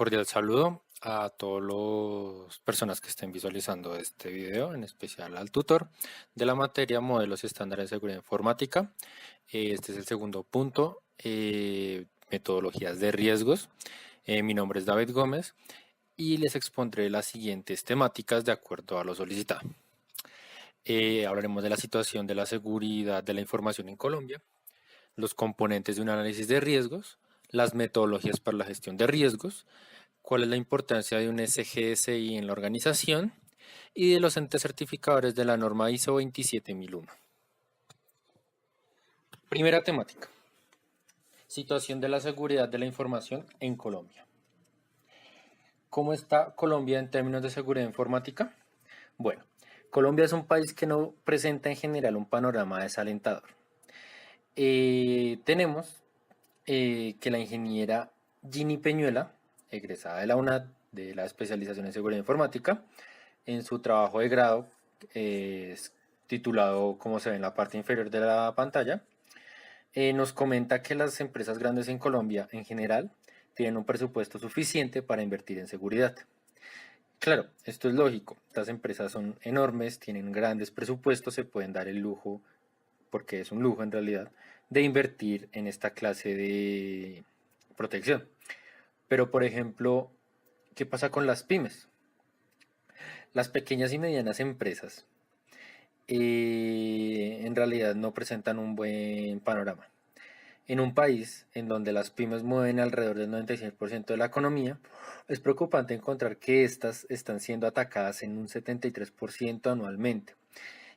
Cordial saludo a todas las personas que estén visualizando este video, en especial al tutor de la materia Modelos y Estándares de Seguridad Informática. Este es el segundo punto, metodologías de riesgos. Mi nombre es David Gómez y les expondré las siguientes temáticas de acuerdo a lo solicitado. Hablaremos de la situación de la seguridad de la información en Colombia, los componentes de un análisis de riesgos, las metodologías para la gestión de riesgos, cuál es la importancia de un SGSI en la organización y de los entes certificadores de la norma ISO 27001. Primera temática. Situación de la seguridad de la información en Colombia. ¿Cómo está Colombia en términos de seguridad informática? Bueno, Colombia es un país que no presenta en general un panorama desalentador. Tenemos que la ingeniera Ginny Peñuela, egresada de la UNAD, de la especialización en seguridad informática, en su trabajo de grado, titulado como se ve en la parte inferior de la pantalla, nos comenta que las empresas grandes en Colombia en general tienen un presupuesto suficiente para invertir en seguridad. Claro, esto es lógico, estas empresas son enormes, tienen grandes presupuestos, se pueden dar el lujo, porque es un lujo en realidad, de invertir en esta clase de protección. Pero por ejemplo, ¿qué pasa con las pymes? Las pequeñas y medianas empresas en realidad no presentan un buen panorama. En un país en donde las pymes mueven alrededor del 96% de la economía, es preocupante encontrar que estas están siendo atacadas en un 73% anualmente.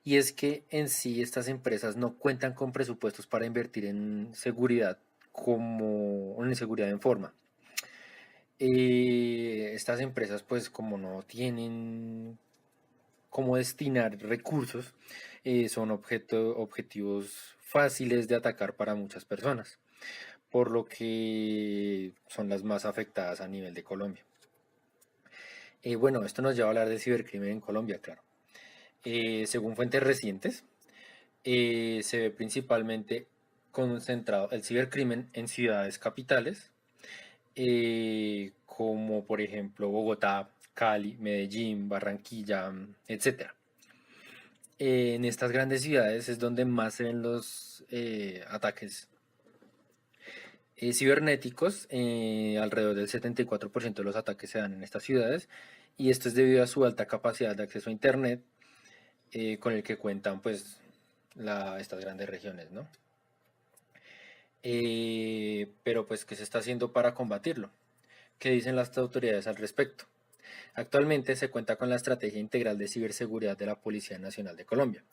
Y es que en sí estas empresas no cuentan con presupuestos para invertir en seguridad como en seguridad en forma. Estas empresas pues como no tienen cómo destinar recursos, son objetivos fáciles de atacar para muchas personas, por lo que son las más afectadas a nivel de Colombia. Bueno, esto nos lleva a hablar de cibercrimen en Colombia, claro. Según fuentes recientes, se ve principalmente concentrado el cibercrimen en ciudades capitales, como por ejemplo Bogotá, Cali, Medellín, Barranquilla, etcétera. En estas grandes ciudades es donde más se ven los ataques cibernéticos. Alrededor del 74% de los ataques se dan en estas ciudades, y esto es debido a su alta capacidad de acceso a Internet, con el que cuentan pues estas grandes regiones, ¿no? Pero pues, ¿qué se está haciendo para combatirlo? ¿Qué dicen las autoridades al respecto? Actualmente se cuenta con la Estrategia Integral de Ciberseguridad de la Policía Nacional de Colombia.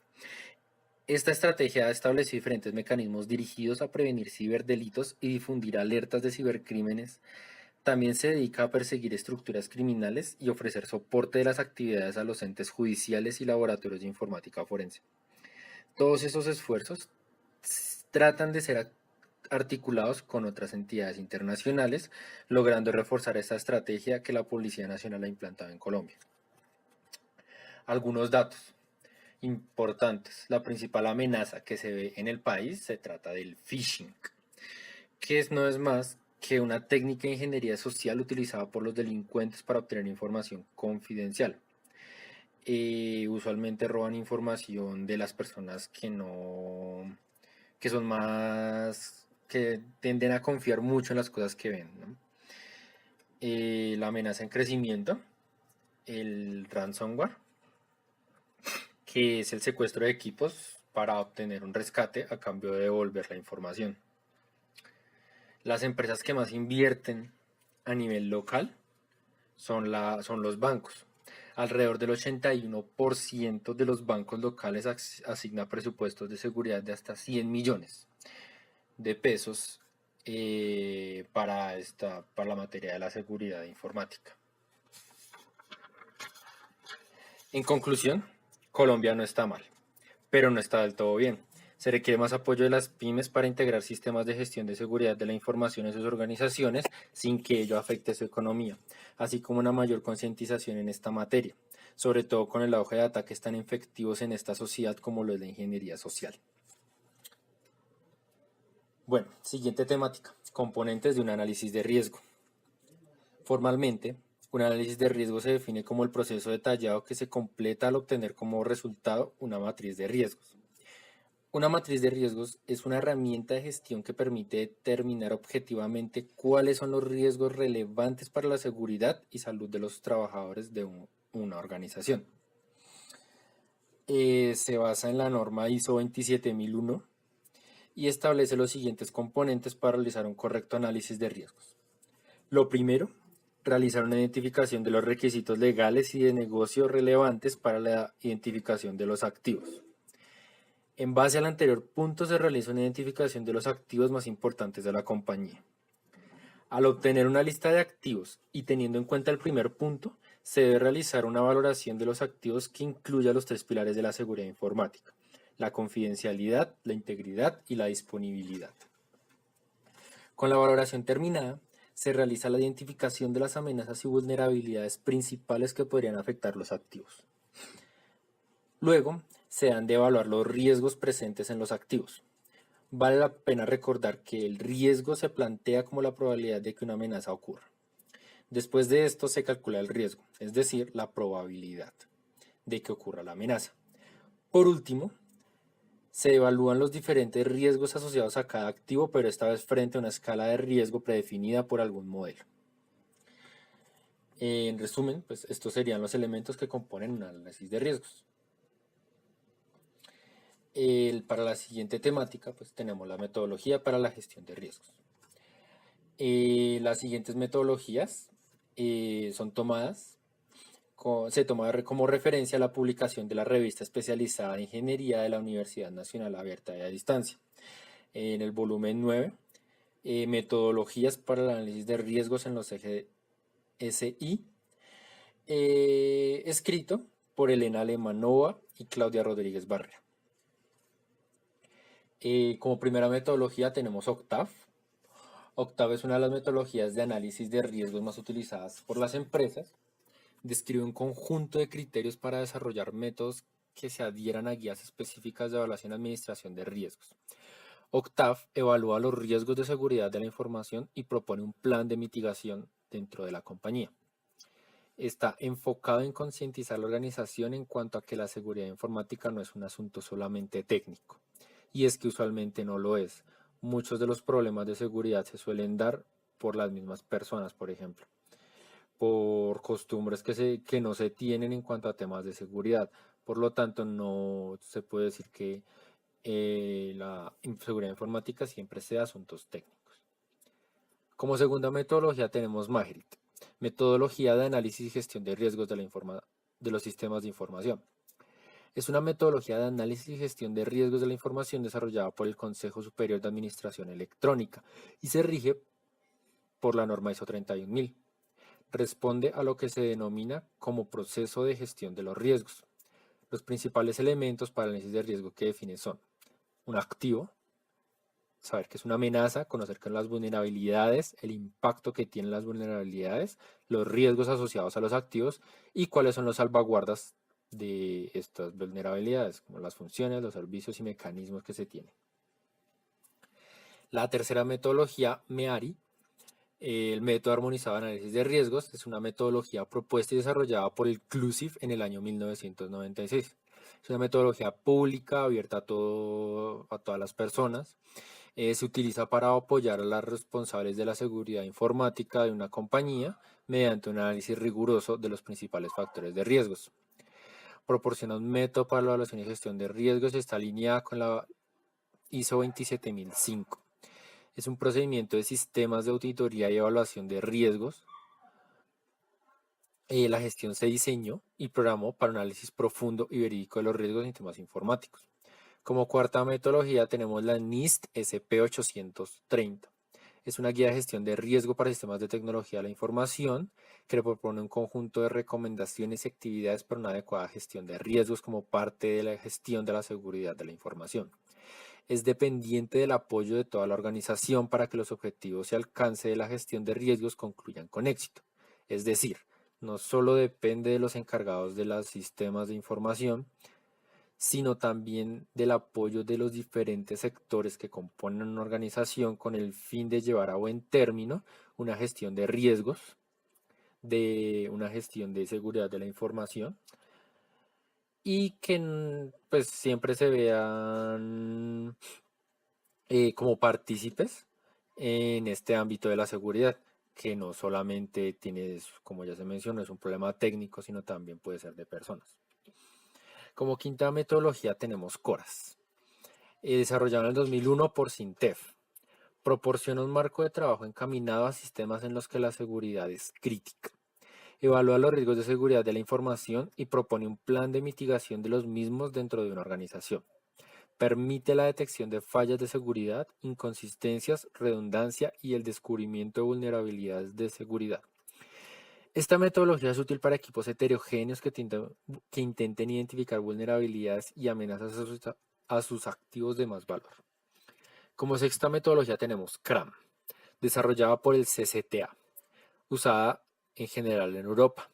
Esta estrategia ha establecido diferentes mecanismos dirigidos a prevenir ciberdelitos y difundir alertas de cibercrímenes. También se dedica a perseguir estructuras criminales y ofrecer soporte de las actividades a los entes judiciales y laboratorios de informática forense. Todos esos esfuerzos tratan de ser articulados con otras entidades internacionales, logrando reforzar esta estrategia que la Policía Nacional ha implantado en Colombia. Algunos datos importantes. La principal amenaza que se ve en el país se trata del phishing, que no es más que una técnica de ingeniería social utilizada por los delincuentes para obtener información confidencial. Usualmente roban información de las personas que son más, que tienden a confiar mucho en las cosas que ven, ¿no? La amenaza en crecimiento, el ransomware, que es el secuestro de equipos para obtener un rescate a cambio de devolver la información. Las empresas que más invierten a nivel local son los bancos. Alrededor del 81% de los bancos locales asigna presupuestos de seguridad de hasta 100 millones de pesos para la materia de la seguridad informática. En conclusión, Colombia no está mal, pero no está del todo bien. Se requiere más apoyo de las pymes para integrar sistemas de gestión de seguridad de la información en sus organizaciones sin que ello afecte su economía, así como una mayor concientización en esta materia, sobre todo con el auge de ataques tan efectivos en esta sociedad como lo es la ingeniería social. Bueno, siguiente temática, componentes de un análisis de riesgo. Formalmente, un análisis de riesgo se define como el proceso detallado que se completa al obtener como resultado una matriz de riesgos. Una matriz de riesgos es una herramienta de gestión que permite determinar objetivamente cuáles son los riesgos relevantes para la seguridad y salud de los trabajadores de una organización. Se basa en la norma ISO 27001 y establece los siguientes componentes para realizar un correcto análisis de riesgos. Lo primero, realizar una identificación de los requisitos legales y de negocio relevantes para la identificación de los activos. En base al anterior punto se realiza una identificación de los activos más importantes de la compañía. Al obtener una lista de activos y teniendo en cuenta el primer punto, se debe realizar una valoración de los activos que incluya los tres pilares de la seguridad informática: la confidencialidad, la integridad y la disponibilidad. Con la valoración terminada, se realiza la identificación de las amenazas y vulnerabilidades principales que podrían afectar los activos. Luego, se han de evaluar los riesgos presentes en los activos. Vale la pena recordar que el riesgo se plantea como la probabilidad de que una amenaza ocurra. Después de esto se calcula el riesgo, es decir, la probabilidad de que ocurra la amenaza. Por último, se evalúan los diferentes riesgos asociados a cada activo, pero esta vez frente a una escala de riesgo predefinida por algún modelo. En resumen, pues estos serían los elementos que componen un análisis de riesgos. Para la siguiente temática, pues tenemos la metodología para la gestión de riesgos. Las siguientes metodologías son tomadas, se toma como referencia la publicación de la revista especializada en ingeniería de la Universidad Nacional Abierta y a Distancia. En el volumen 9, metodologías para el análisis de riesgos en los EGSI, escrito por Elena Alemanova y Claudia Rodríguez Barrera. Como primera metodología tenemos OCTAV. OCTAV es una de las metodologías de análisis de riesgos más utilizadas por las empresas. Describe un conjunto de criterios para desarrollar métodos que se adhieran a guías específicas de evaluación y administración de riesgos. OCTAV evalúa los riesgos de seguridad de la información y propone un plan de mitigación dentro de la compañía. Está enfocado en concientizar a la organización en cuanto a que la seguridad informática no es un asunto solamente técnico. Y es que usualmente no lo es. Muchos de los problemas de seguridad se suelen dar por las mismas personas, por ejemplo, por costumbres que no se tienen en cuanto a temas de seguridad. Por lo tanto, no se puede decir que la seguridad informática siempre sea asuntos técnicos. Como segunda metodología tenemos MAGRIT, metodología de análisis y gestión de riesgos de los sistemas de información. Es una metodología de análisis y gestión de riesgos de la información desarrollada por el Consejo Superior de Administración Electrónica y se rige por la norma ISO 31000. Responde a lo que se denomina como proceso de gestión de los riesgos. Los principales elementos para el análisis de riesgo que define son un activo, saber qué es una amenaza, conocer qué son las vulnerabilidades, el impacto que tienen las vulnerabilidades, los riesgos asociados a los activos y cuáles son las salvaguardas de estas vulnerabilidades, como las funciones, los servicios y mecanismos que se tienen. La tercera metodología, MEARI, el método armonizado de análisis de riesgos, es una metodología propuesta y desarrollada por el CLUSIF en el año 1996. Es una metodología pública, abierta a todas las personas. Se utiliza para apoyar a los responsables de la seguridad informática de una compañía mediante un análisis riguroso de los principales factores de riesgos. Proporciona un método para la evaluación y gestión de riesgos y está alineada con la ISO 27005. Es un procedimiento de sistemas de auditoría y evaluación de riesgos. La gestión se diseñó y programó para un análisis profundo y verídico de los riesgos en temas informáticos. Como cuarta metodología tenemos la NIST SP830. Es una guía de gestión de riesgo para sistemas de tecnología de la información que propone un conjunto de recomendaciones y actividades para una adecuada gestión de riesgos como parte de la gestión de la seguridad de la información. Es dependiente del apoyo de toda la organización para que los objetivos y alcance de la gestión de riesgos concluyan con éxito. Es decir, no solo depende de los encargados de los sistemas de información, sino también del apoyo de los diferentes sectores que componen una organización con el fin de llevar a buen término una gestión de riesgos de una gestión de seguridad de la información y que pues siempre se vean como partícipes en este ámbito de la seguridad, que no solamente tiene, como ya se mencionó, es un problema técnico, sino también puede ser de personas. Como quinta metodología tenemos CORAS, desarrollado en el 2001 por SINTEF. Proporciona un marco de trabajo encaminado a sistemas en los que la seguridad es crítica. Evalúa los riesgos de seguridad de la información y propone un plan de mitigación de los mismos dentro de una organización. Permite la detección de fallas de seguridad, inconsistencias, redundancia y el descubrimiento de vulnerabilidades de seguridad. Esta metodología es útil para equipos heterogéneos que intenten identificar vulnerabilidades y amenazas a sus activos de más valor. Como sexta metodología tenemos CRAM, desarrollada por el CCTA, usada en general en Europa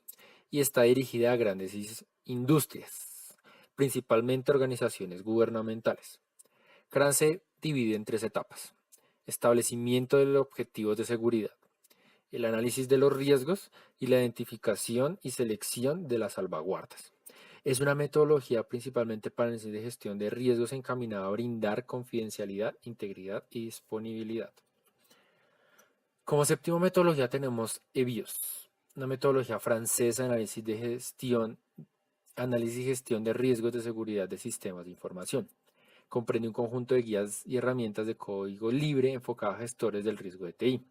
y está dirigida a grandes industrias, principalmente organizaciones gubernamentales. CRAM se divide en tres etapas: establecimiento de objetivos de seguridad, el análisis de los riesgos y la identificación y selección de las salvaguardas. Es una metodología principalmente para el de gestión de riesgos encaminada a brindar confidencialidad, integridad y disponibilidad. Como séptima metodología tenemos EBIOS, una metodología francesa de análisis y gestión de riesgos de seguridad de sistemas de información. Comprende un conjunto de guías y herramientas de código libre enfocadas a gestores del riesgo de TI.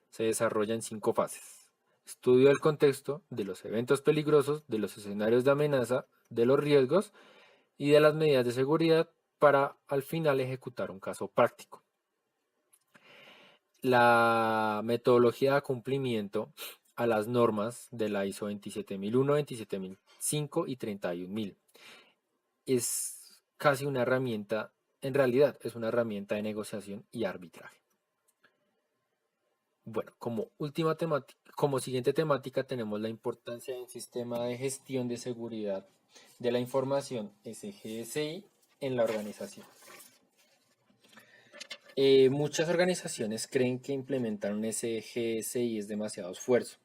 Se desarrolla en 5 fases: estudio del contexto, de los eventos peligrosos, de los escenarios de amenaza, de los riesgos y de las medidas de seguridad para al final ejecutar un caso práctico. La metodología de cumplimiento a las normas de la ISO 27001, 27005 y 31000 es casi una herramienta, en realidad es una herramienta de negociación y arbitraje. Bueno, como siguiente temática tenemos la importancia de un sistema de gestión de seguridad de la información SGSI en la organización. Muchas organizaciones creen que implementar un SGSI es demasiado esfuerzo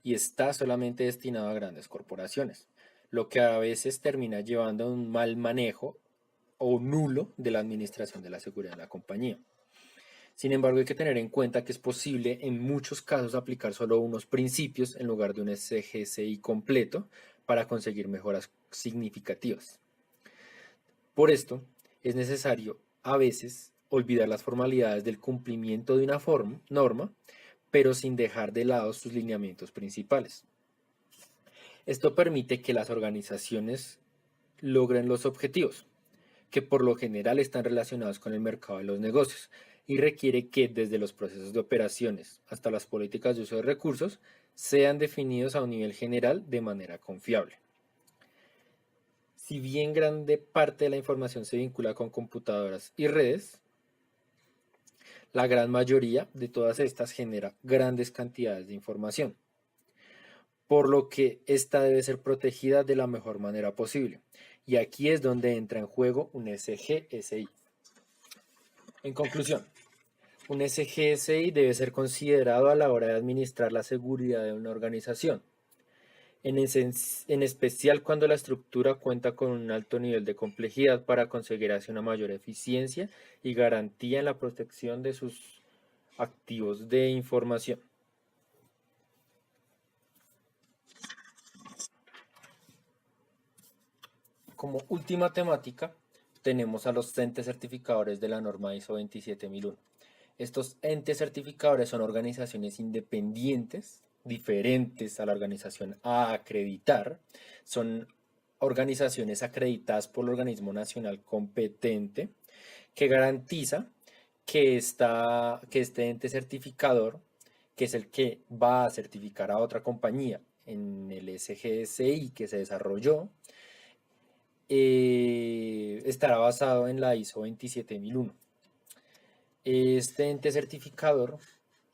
y está solamente destinado a grandes corporaciones, lo que a veces termina llevando a un mal manejo o nulo de la administración de la seguridad de la compañía. Sin embargo, hay que tener en cuenta que es posible en muchos casos aplicar solo unos principios en lugar de un SGSI completo para conseguir mejoras significativas. Por esto, es necesario a veces olvidar las formalidades del cumplimiento de una norma, pero sin dejar de lado sus lineamientos principales. Esto permite que las organizaciones logren los objetivos, que por lo general están relacionados con el mercado de los negocios, y requiere que desde los procesos de operaciones hasta las políticas de uso de recursos sean definidos a un nivel general de manera confiable. Si bien grande parte de la información se vincula con computadoras y redes, la gran mayoría de todas estas genera grandes cantidades de información, por lo que esta debe ser protegida de la mejor manera posible. Y aquí es donde entra en juego un SGSI. En conclusión, un SGSI debe ser considerado a la hora de administrar la seguridad de una organización, en especial cuando la estructura cuenta con un alto nivel de complejidad para conseguir así una mayor eficiencia y garantía en la protección de sus activos de información. Como última temática, tenemos a los entes certificadores de la norma ISO 27001. Estos entes certificadores son organizaciones independientes, diferentes a la organización a acreditar. Son organizaciones acreditadas por el organismo nacional competente que garantiza que este ente certificador, que es el que va a certificar a otra compañía en el SGSI que se desarrolló, estará basado en la ISO 27001. Este ente certificador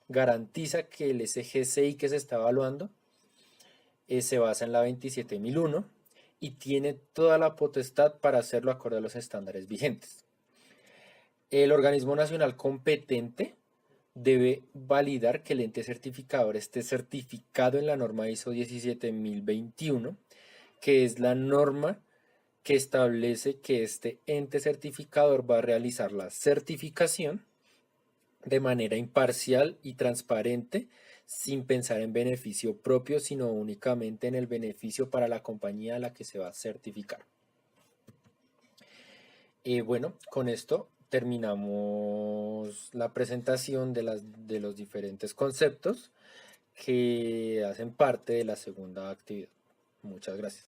garantiza que el SGSI que se está evaluando se basa en la 27001 y tiene toda la potestad para hacerlo acorde a los estándares vigentes. El organismo nacional competente debe validar que el ente certificador esté certificado en la norma ISO 17021, que es la norma que establece que este ente certificador va a realizar la certificación de manera imparcial y transparente, sin pensar en beneficio propio, sino únicamente en el beneficio para la compañía a la que se va a certificar. Bueno, con esto terminamos la presentación de los diferentes conceptos que hacen parte de la segunda actividad. Muchas gracias.